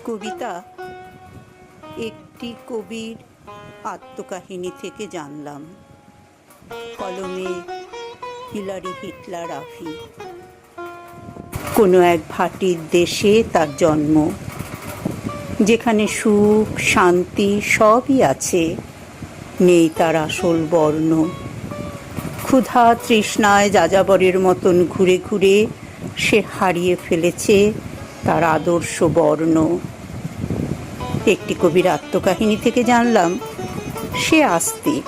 কবিতা একটি কবির আত্মকাহিনী থেকে জানলাম। কলমে হিলারি হিটলার আফি। কোনো এক ভাটির দেশে তার জন্ম, যেখানে সুখ শান্তি সবই আছে, নেই তার আসল বর্ণ। ক্ষুধা তৃষ্ণায় যাযাবরের মতন ঘুরে ঘুরে সে হারিয়ে ফেলেছে তার আদর্শ বর্ণ। একটি কবির আত্মকাহিনী থেকে জানলাম সে আস্তিক,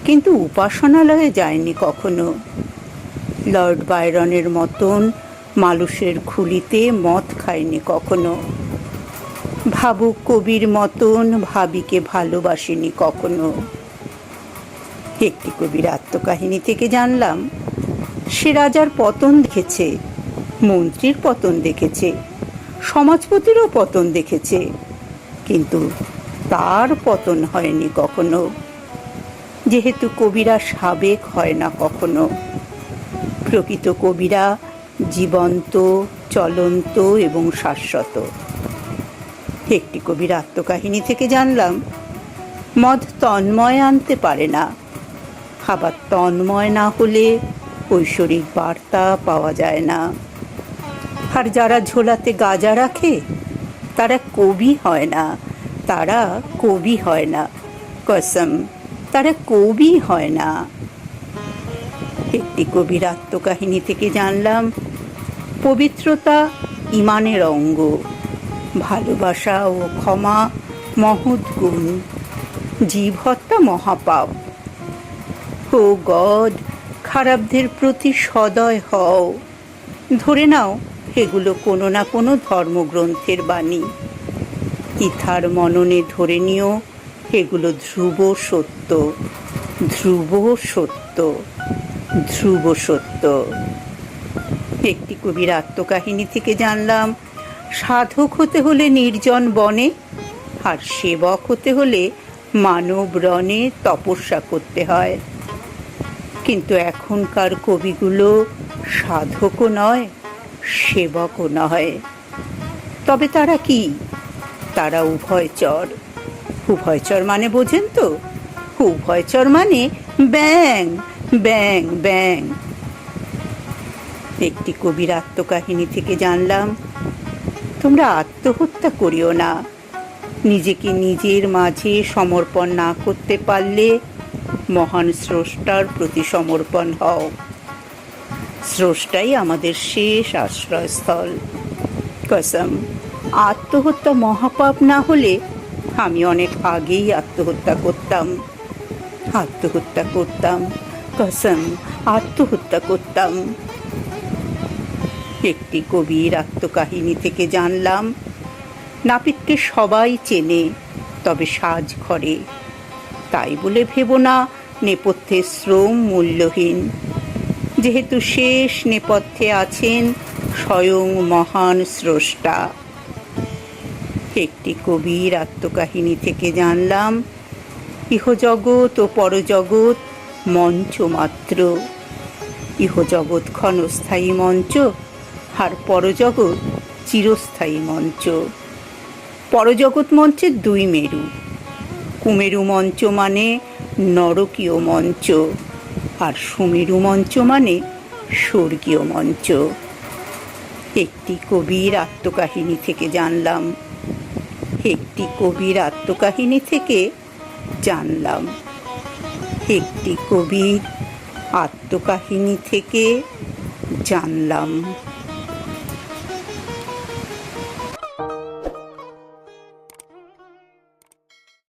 কিন্তু উপাসনালয়ে যায়নি কখনো। লর্ড বায়রনের মতন মালুষের খুলিতে মদ খায়নি কখনো। ভাবুক কবির মতন ভাবিকে ভালোবাসেনি কখনো। একটি কবির আত্মকাহিনী থেকে জানলাম সে রাজার পতন দেখেছে, মন্ত্রীর পতন দেখেছে, সমাজপতিরও পতন দেখেছে, কিন্তু তার পতন হয়নি কখনো, যেহেতু কবিরা সাবেক হয় না কখনো। প্রকৃত কবিরা জীবন্ত, চলন্ত এবং শাশ্বত। একটি কবির আত্মকাহিনী থেকে জানলাম মদ তন্ময় আনতে পারে না, আবার তন্ময় না হলে ঐশ্বরিক বার্তা পাওয়া যায় না। আর যারা ঝোলাতে গাঁজা রাখে তারা কবি হয় না, তারা কবি হয় না, কসম, তারা কবি হয় না। একটি কবির আত্মকাহিনী থেকে জানলাম পবিত্রতা ঈমানের অঙ্গ, ভালোবাসা ও ক্ষমা মহৎ গুণ, জীব হত্যা মহাপাপ। ও গড, খারাপদের প্রতি সদয় হও। ধরে নাও এগুলো কোনো না কোনো ধর্মগ্রন্থের বাণী। ইথার মননে ধরে নিও এগুলো ধ্রুব সত্য, ধ্রুব সত্য, ধ্রুব সত্য। একটি কবির আত্মকাহিনী থেকে জানলাম সাধক হতে হলে নির্জন বনে, আর সেবক হতে হলে মানব রণে তপস্যা করতে হয়। কিন্তু এখনকার কবিগুলো সাধকও নয়, সেবকও নয়। তবে তারা কি? তারা উভয়চর। উভয়চর মানে বোঝেন তো? উভয়চর মানে ব্যাং ব্যাং ব্যাং। একটি কবির আত্মকাহিনী থেকে জানলাম তোমরা আত্মহত্যা করিও না। নিজেকে নিজের মাঝে সমর্পণ না করতে পারলে মহান স্রষ্টার প্রতি সমর্পণ হও। স্রষ্টাই আমাদের শেষ আশ্রয়স্থল। কসম, আত্মহত্যা মহাপাপ না হলে আমি অনেক আগেই আত্মহত্যা করতাম। আত্মহত্যা করতাম, কসম, আত্মহত্যা করতাম। একটি কবির আত্মকাহিনী থেকে জানলাম নাপিতকে সবাই চেনে, তবে সাজ ঘরে। তাই বলে ভেবো না নেপথ্যের শ্রম মূল্যহীন, যেহেতু শেষ নেপথ্যে আছেন স্বয়ং মহান স্রষ্টা। একটি কবির আত্মকাহিনী থেকে জানলাম ইহজগৎ ও পরজগৎ মঞ্চ মাত্র। ইহজগৎ ক্ষণস্থায়ী মঞ্চ, আর পরজগৎ চিরস্থায়ী মঞ্চ। পরজগৎ মঞ্চের দুই মেরু, কুমেরু মঞ্চ মানে নরকীয় মঞ্চ, আর সুমেরু মঞ্চ মানে স্বর্গীয় মঞ্চ। একটি কবির আত্মকাহিনী থেকে জানলাম, একটি কবির আত্মকাহিনী থেকে জানলাম, একটি কবির আত্মকাহিনী থেকে জানলাম।